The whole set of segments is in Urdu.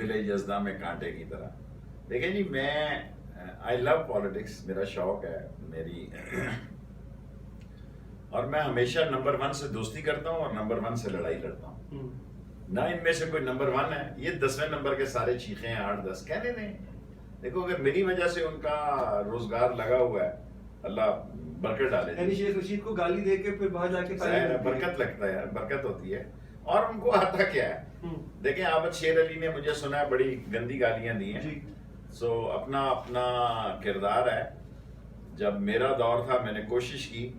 دل یزداں میں کانٹے کی طرح. دیکھیں جی میں آئی لو پالیٹکس، میرا شوق ہے میری، اور میں ہمیشہ نمبر 1 سے دوستی کرتا ہوں اور نمبر 1 سے لڑائی لڑتا ہوں. نہ ان میں سے کوئی نمبر 1 ہے، یہ 10ویں نمبر کے سارے چیخے ہیں 8-10 کہنے دیں. دیکھو اگر میری وجہ سے ان کا روزگار لگا ہوا ہے، اللہ برکت ڈالے. یعنی شیخ رشید کو گالی دے کے پھر وہاں جا کے برکت لگتا ہے یار، برکت ہوتی ہے. اور ان کو آتا کیا ہے، دیکھیں عابد شیر علی نے مجھے سنا ہے بڑی گندی گالیاں دی ہیں. سو اپنا اپنا کردار ہے. جب میرا دور تھا میں نے کوشش کی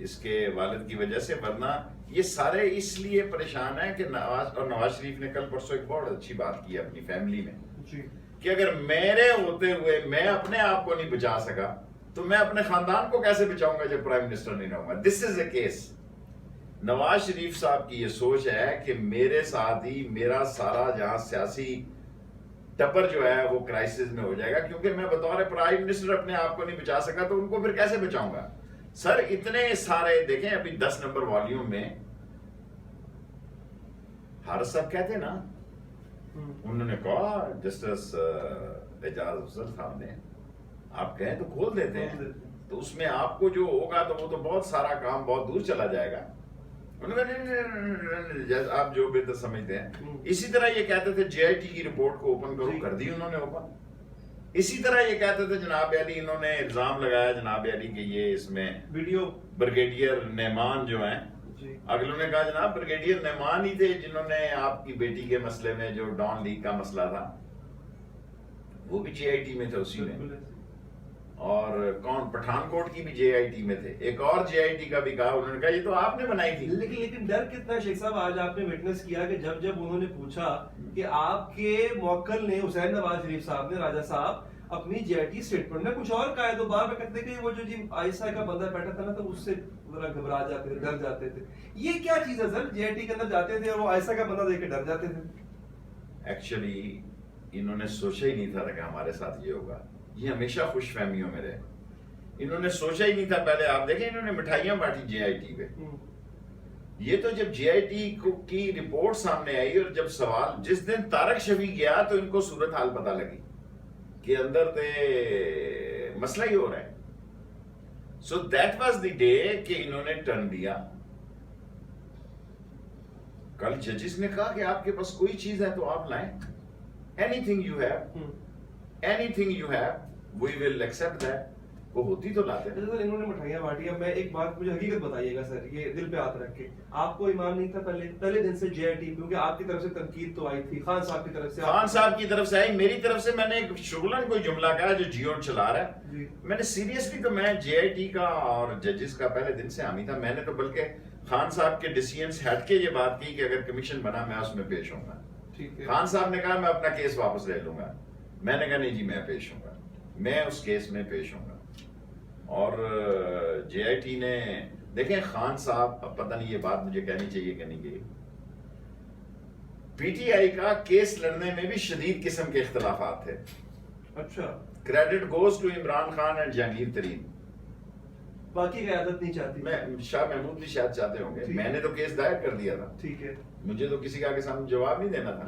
اس کے والد کی وجہ سے، ورنہ یہ سارے اس لیے پریشان ہیں کہ نواز شریف نے کل پرسوں ایک بہت اچھی بات کی اپنی فیملی میں کہ اگر میرے ہوتے ہوئے میں اپنے آپ کو نہیں بچا سکا تو میں اپنے خاندان کو کیسے بچاؤں گا جب پرائم منسٹر نہیں رہوں گا. دس از اے کیس. نواز شریف صاحب کی یہ سوچ ہے کہ میرے ساتھ ہی میرا سارا جہاں سیاسی ٹپر جو ہے وہ کرائسس میں ہو جائے گا، کیونکہ میں بطور پرائم منسٹر اپنے آپ کو نہیں بچا سکا تو ان کو پھر کیسے بچاؤں گا. سر اتنے سارے دیکھیں ابھی 10 نمبر والیوم میں ہر سب کہتے نا، انہوں نے کہا جسٹس اعجاز افضل صاحب نے آپ کہیں تو کھول دیتے ہیں، تو اس میں آپ کو جو ہوگا تو وہ تو بہت سارا کام بہت دور چلا جائے گا. انہوں نے آپ جو بہتر سمجھتے ہیں. اسی طرح یہ کہتے تھے جے آئی ٹی کی رپورٹ کو اوپن کرو، کر دی انہوں نے اوپن. اسی طرح یہ کہتے تھے جناب علی، انہوں نے الزام لگایا جناب علی کہ یہ اس میں ویڈیو بریگیڈیئر نعمان جو ہیں، اگلوں نے کہا جناب بریگیڈیئر نعمان ہی تھے جنہوں نے آپ کی بیٹی کے مسئلے میں جو ڈان لیگ کا مسئلہ تھا وہ بھی جے آئی ٹی میں تھے اسی میں، اور کون پٹھان کوٹ کی بھی جے آئی ٹی میں تھے. ایک اور جے آئی ٹی کا بھی کہا، انہوں نے کہا یہ تو آپ نے بنائی تھی. لیکن ڈر کتنا شیخ صاحب آج آپ نے وٹنس کیا کہ جب انہوں نے پوچھا کہ آپ کے موکل نے حسین نواز شریف صاحب نے، راجہ صاحب اپنی جے آئی ٹی اسٹیٹمنٹ میں کچھ اور کہا ہے، تو بار بار کہتے کہ وہ جو جی آئی ایس آئی کا بندہ بیٹھا تھا نا تو اس سے ذرا گھبرا جاتے تھے، ڈر جاتے تھے. یہ کیا چیز ہے سر؟ جے آئی ٹی کے اندر جاتے تھے اور وہ آئی ایس آئی کا بندہ دیکھ کے ڈر جاتے تھے. ایکچولی انہوں نے سوچا ہی نہیں تھا کہ ہمارے ساتھ یہ ہوگا. یہ ہمیشہ خوش فہمیوں میں رہے. انہوں نے سوچا ہی نہیں تھا. پہلے آپ دیکھیں انہوں نے مٹھائیاں بانٹی جے آئی ٹی پہ. یہ تو جب جے آئی ٹی کی رپورٹ سامنے آئی اور جب سوال جس دن طارق شفیع گیا تو ان کو صورتحال پتہ لگی کہ اندر تے مسئلہ ہی ہو رہا ہے. So that was the day کہ انہوں نے ٹرن دیا. کل ججز نے کہا کہ آپ کے پاس کوئی چیز ہے تو آپ لائیں. anything you have we will accept that. وہ ہوتی تو لاتے ہیں. سر انہوں نے مٹھائیاں بانٹی. اب میں ایک بات مجھے حقیقت بتائیے گا سر، یہ دل پہ ہاتھ رکھ کے، آپ کو ایمان نہیں تھا پہلے دن سے جے آئی ٹی، کیونکہ آپ کی طرف سے تنقید تو آئی تھی، خان صاحب کی طرف سے، خان صاحب کی طرف سے آئی، میری طرف سے میں نے ایک شغلن کوئی جملہ کہا جو جیو چلا رہا ہے. میں نے سیریسلی تو میں جے آئی ٹی کا اور ججز کا پہلے دن سے حامی تھا. میں نے تو بلکہ خان صاحب کے ڈیسیژن سے ہٹ کے یہ بات کی کہ اگر کمیشن بنا میں اس میں پیش ہوں گا. خان صاحب نے کہا میں اپنا کیس واپس لے لوں گا. میں نے کہا نہیں جی میں پیش ہوں گا، میں اس کیس میں پیش ہوں گا. اور جے آئی ٹی نے دیکھیں خان صاحب، اب پتہ نہیں یہ بات مجھے کہنی چاہیے کہ نہیں گئی، پی ٹی آئی کا کیس لڑنے میں بھی شدید قسم کے اختلافات تھے. اچھا، credit goes to Imran Khan and Jahangir Tareen. باقی قیادت نہیں چاہتی. میں شاہ محمود بھی شاید چاہتے ہوں گے. میں نے تو کیس دائر کر دیا تھا. ٹھیک ہے، مجھے تو کسی کا آگے سامنے جواب نہیں دینا تھا.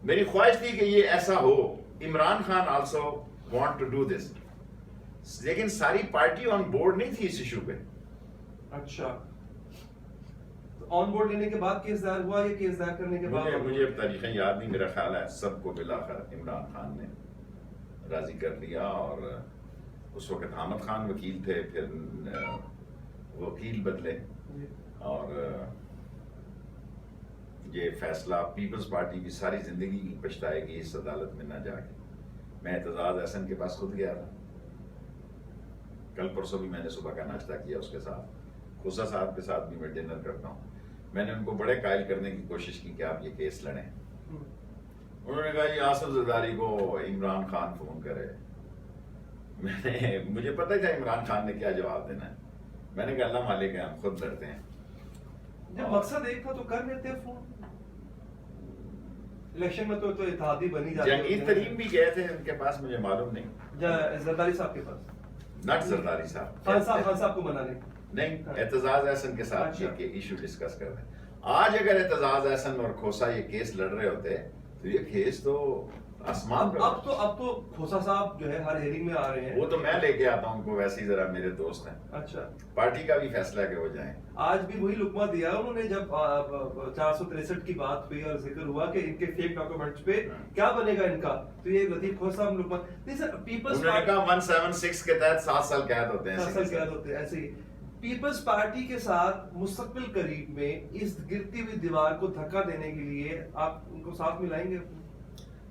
میری خواہش تھی کہ یہ ایسا ہو. Imran Khan also want to do this, لیکن ساری پارٹی آن بورڈ نہیں تھی اس ایشو پہ. اچھا، آن بورڈ لینے کے بعد کیس دائر ہوا یا کیس دائر کرنے کے بعد؟ مجھے اب تاریخیں یاد نہیں. میرا خیال ہے سب کو بالآخر عمران خان نے راضی کر لیا. اور اس وقت حامد خان وکیل تھے، پھر وکیل بدلے، اور یہ فیصلہ پیپلز پارٹی بھی ساری زندگی کی پچھتائے گی اس عدالت میں نہ جا کے. میں اعتزاز احسن کے پاس خود گیا تھا. کل پرسوں بھی میں نے صبح کا ناشتہ کیا اس کے ساتھ. خوسا صاحب کے ساتھ بھی میں ڈنر کرتا ہوں. میں نے ان کو بڑے قائل کرنے کی کوشش کی کہ آپ یہ کیس لڑیں. انہوں نے کہا یہ آصف زرداری کو عمران خان فون کرے. مجھے پتہ ہی تھا عمران خان نے کیا جواب دینا ہے. میں نے کہا اللہ مالک ہے، ہم خود لڑتے ہیں. جب مقصد ایک تھا تو کر لیتے فون. الیکشن میں تو اتحادی بنی جاتی. جہانگیر ترین بھی گئے تھے ان کے پاس، مجھے معلوم نہیں. زرداری صاحب کے پاس، نٹ زرداری صاحب، خان صاحب کو منانے نہیں، اعتزاز احسن کے ساتھ یہ ایشو ڈسکس کر رہے ہیں. آج اگر اعتزاز احسن اور کھوسا یہ کیس لڑ رہے ہوتے تو تو یہ کیس تو آسمان پر اب تو کھوسا صاحب جو ہے ہر ہیئرنگ میں آ رہے ہیں. وہ تو میں لے کے آتا ہوں ان کو, ویسے ہی ذرا میرے دوست ہیں. اچھا, پارٹی کا بھی فیصلہ ہے کہ وہ جائیں. آج بھی وہی لقمہ دیا انہوں نے جب 463 کی بات ہوئی اور ذکر ہوا کہ ان کے فیک ڈاکومنٹس پہ کیا بنے گا ان کا, تو یہ لطیف کھوسا صاحب لقمہ نہیں سر. پیپلز انہوں نے کہا 176 کے تحت 7 سال قید ہوتے ہیں. 7 سال قید ہوتے ہیں. ایسے ہی پیپلز پارٹی کے ساتھ مستقبل قریب میں اس گرتی ہوئی دیوار کو دھکا دینے کے لیے آپ ان کو ساتھ ملائیں گے؟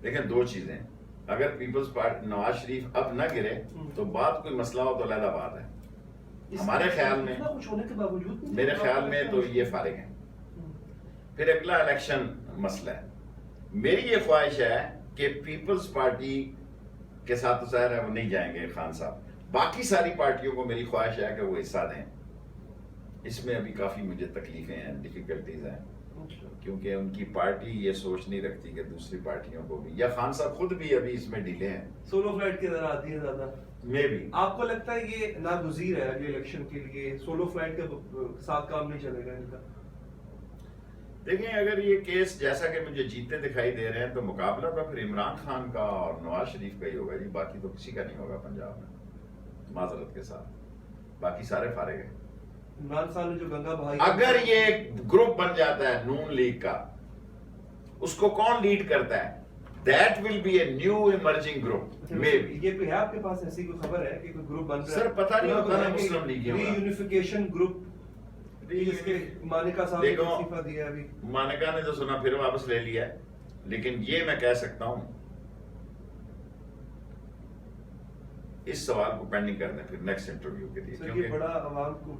دیکھیں دو چیزیں, اگر پیپلز پارٹی نواز شریف اب نہ گرے تو بات کوئی مسئلہ ہو تو علیحدہ بات ہے. ہمارے خیال میں, کچھ ہونے کے باوجود میرے خیال میں تو یہ فارغ ہیں. پھر اگلا الیکشن مسئلہ ہے. میری یہ خواہش ہے کہ پیپلز پارٹی کے ساتھ تو ظاہر ہے وہ نہیں جائیں گے خان صاحب, باقی ساری پارٹیوں کو میری خواہش ہے کہ وہ حصہ دیں. اس میں ابھی کافی مجھے تکلیفیں ہیں, ڈیفیکلٹیز ہیں, کیونکہ ان کی پارٹی یہ سوچ نہیں رکھتی کہ دوسری پارٹیوں کو بھی, یا خان صاحب خود بھی ابھی اس میں ڈھیلے ہیں. سولو فلائٹ کی نظر آتی ہے زیادہ میں بھی. آپ کو لگتا ہے یہ ناگزیر ہے اگلے الیکشن کے لیے, سولو فلائٹ کے ساتھ کام نہیں چلے گا ان کا؟ دیکھیں اگر یہ کیس جیسا کہ مجھے جیتے دکھائی دے رہے ہیں تو مقابلہ تو پھر عمران خان کا اور نواز شریف کا ہی ہوگا جی, باقی تو کسی کا نہیں ہوگا پنجاب میں, معذرت کے ساتھ. باقی سارے فارغ ہیں. عمران خان نے جو گنگا بھائی, اگر یہ گروپ بن جاتا ہے نون لیگ کا, اس کو کون لیڈ کرتا ہے؟ That will be a new emerging group. یہ کوئی ہے آپ کے پاس ایسی کوئی خبر ہے کہ کوئی گروپ بن رہا ہے؟ سر پتہ نہیں ہوتا ہے مسلم لیگ ری یونیفیکیشن گروپ, جس کے مانیکا صاحب نے استعفیٰ دیا ہے ابھی. مانیکا نے جو سنا پھر واپس لے لیا ہے, لیکن یہ میں کہہ سکتا ہوں اس سوال کو پینڈنگ کر دیں پھر نیکسٹ انٹرویو کے لیے.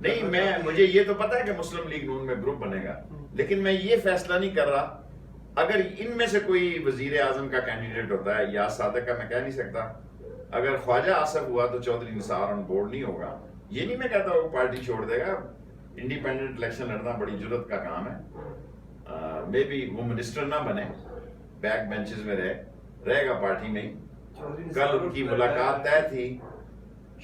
نہیں, مجھے یہ تو پتا ہے کہ مسلم لیگ نون میں گروپ بنے گا, لیکن میں یہ فیصلہ نہیں کر رہا. اگر ان میں سے کوئی وزیر اعظم کا کینڈیڈیٹ ہوتا ہے, یا صادق کا میں کہہ نہیں سکتا, اگر خواجہ آصف ہوا تو چودھری نثار آن بورڈ نہیں ہوگا. یہ نہیں میں کہتا وہ پارٹی چھوڑ دے گا, انڈیپینڈنٹ الیکشن لڑنا بڑی جرت کا کام ہے. مے بی وہ منسٹر نہ بنے, بیک بینچز میں رہے گا پارٹی میں ہی. کل ان کی ملاقات طے تھی,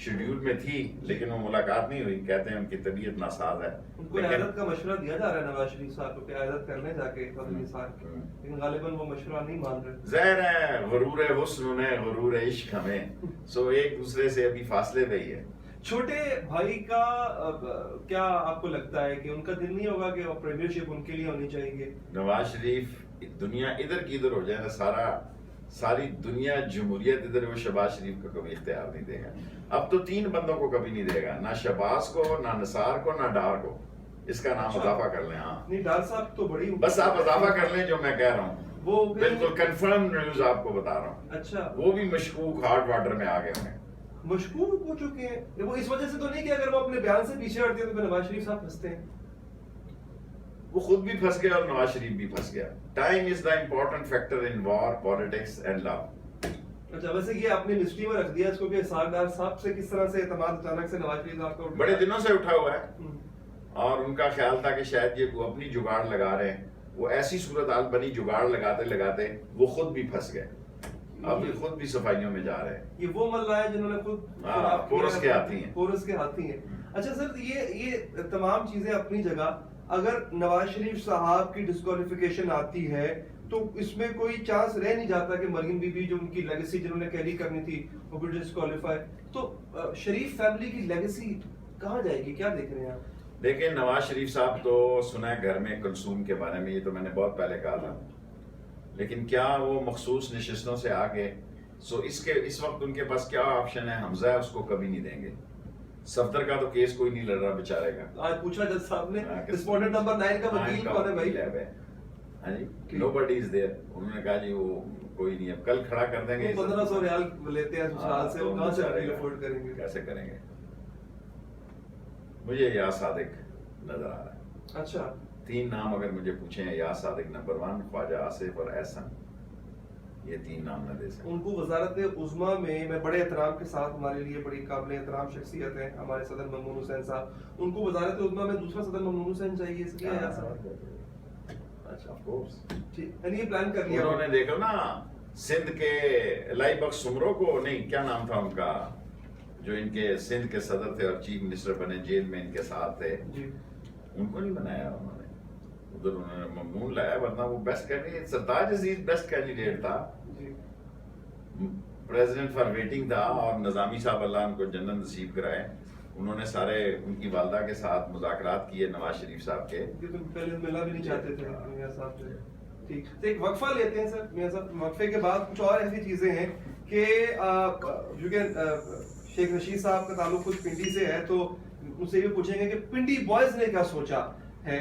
شیڈیول میں تھی, لیکن وہ ملاقات نہیں ہوئی. کہتے ہیں ان کی طبیعت ناساز ہے. ان کو عیادت کا مشورہ دیا جا رہا ہے نواز شریف صاحب کو کہ عیادت کرنے جا کے چودھری نثار کی, لیکن غالباً وہ مشورہ نہیں مان رہے. ظاہر ہے غرور حسن انہیں, غرور عشق ہمیں, سو ایک دوسرے سے ابھی فاصلے پہ ہی ہے. چھوٹے بھائی کا کیا آپ کو لگتا ہے کہ ان کا دل نہیں ہوگا کہ پریمیئر شپ ان کے لیے ہونی چاہیے؟ نواز شریف دنیا ادھر کی ادھر ہو جائے نا, ساری دنیا جمہوریت ادھر, وہ شہباز شریف کو کبھی اختیار نہیں دے گا. اب تو 3 بندوں کو کبھی نہیں دے گا, نہ شہباز کو, نہ نثار کو, نہ ڈار کو. اس کا نام اضافہ کر لیں. ہاں نہیں, ڈار صاحب تو بڑی, بس آپ اضافہ کر لیں جو میں کہہ رہا ہوں, وہ بالکل کنفرم نیوز آپ کو بتا رہا ہوں. اچھا, وہ بھی مشکوک ہارڈ واٹر میں آگے ہوئے ہیں. مشکوک ہو چکے ہیں. وہ اس وجہ سے تو نہیں کہ اگر وہ اپنے بیان سے پیچھے ہٹتے ہیں تو نواز شریف صاحب پھنستے ہیں. وہ خود بھی پھنس گیا اور نواز شریف بھی پھنس گیا. Time is the important factor in war, politics and love. اچھا, ویسے یہ اپنی مسٹری میں رکھ دیا اس کو کہ اسحاق ڈار صاحب سے کس طرح سے اعتماد اچانک سے نواز شریف صاحب کو بڑے دنوں سے اٹھا ہوا ہے, اور ان کا خیال تھا کہ شاید یہ اپنی جگاڑ لگا رہے ہیں. وہ ایسی صورتحال بنی جگاڑ لگاتے لگاتے وہ خود بھی پھنس گئے, اب یہ خود بھی صفائیوں میں جا رہے ہیں. یہ وہ ملا ہے جنہوں نے خود پورس کے ہاتھی ہیں. پورس کے ہاتھی ہیں. اچھا سر, یہ تمام چیزیں اپنی جگہ, اگر نواز شریف صاحب کی ڈسکوالیفیکیشن آتی ہے تو اس میں کوئی چانس رہ نہیں جاتا کہ مریم بی بی جو ان کی لیگیسی جنہوں نے کیری کرنی تھی وہ بھی ڈسکوالیفائی, تو شریف فیملی کی لیگیسی کہاں جائے گی؟ کیا دیکھ رہے ہیں آپ؟ دیکھیں نواز شریف صاحب تو سنا ہے گھر میں کلثوم کے بارے میں, یہ تو میں نے بہت پہلے کہا تھا, لیکن کیا وہ مخصوص نشستوں سے آگے, سو اس وقت ان کے پاس کیا آپشن ہے؟ حمزہ ہے, اس کو کبھی نہیں دیں گے. صفدر کا تو کیس کوئی نہیں لڑ رہا بیچارے کا. آج پوچھا جج صاحب نے رسپونڈنٹ نمبر 9 کا وکیل کون ہے بھائی؟ ہاں جی, nobody is there. انہوں نے کہا جی وہ کوئی نہیں, اب کل کھڑا کر دیں گے. 1500 ریال لیتے ہیں سسرال سے, وہ کہاں سے افورڈ کریں گے؟ کیسے کریں گے؟ مجھے یا صادق نظر آ رہا ہے. اچھا, 3 نام اگر مجھے پوچھیں, یا صادق نمبر 1, خواجہ آصف اور احسن, یہ 3 نام نہ دے سکتے. ان کو وزارت عظمیٰ میں بڑے احترام کے ساتھ, ہمارے لیے بڑی قابل احترام شخصیت ہے ہمارے صدر ممنون حسین صاحب, ان کو وزارت عظمیٰ میں دوسرا صدر ممنون حسین چاہیے, اس لیے آیا صاحب. اچھا, آف کورس, یعنی یہ پلان کر لیا انہوں نے. دیکھو نا سندھ کے لائی بخش سمرو کو, نہیں کیا نام تھا ان کا, جو ان کے سندھ کے صدر تھے اور چیف منسٹر بنے, جیل میں ان کے ساتھ تھے, ان کو نہیں بنایا انہوں نے. ادھر انہوں نے ممنون لایا، ورنہ وہ بیسٹ کینڈیڈیٹ سرتاج عزیز بیسٹ کینڈیڈیٹ تھا، پریزیڈنٹ فار ویٹنگ تھا، اور نظامی صاحب اللہ ان کو جنت نصیب کرائے، انہوں نے سارے ان کی والدہ کے ساتھ مذاکرات کیے نواز شریف صاحب کے، پہلے ملنا بھی نہیں چاہتے تھے میاں صاحب سے. ٹھیک، تو ایک وقفہ لیتے ہیں سر میاں صاحب، وقفے کے بعد کچھ اور ایسی چیزیں ہیں کہ شیخ رشید صاحب کا تعلق کچھ پنڈی سے ہے، تو ان سے یہ پوچھیں گے کہ پنڈی بوائز نے کیا سوچا ہے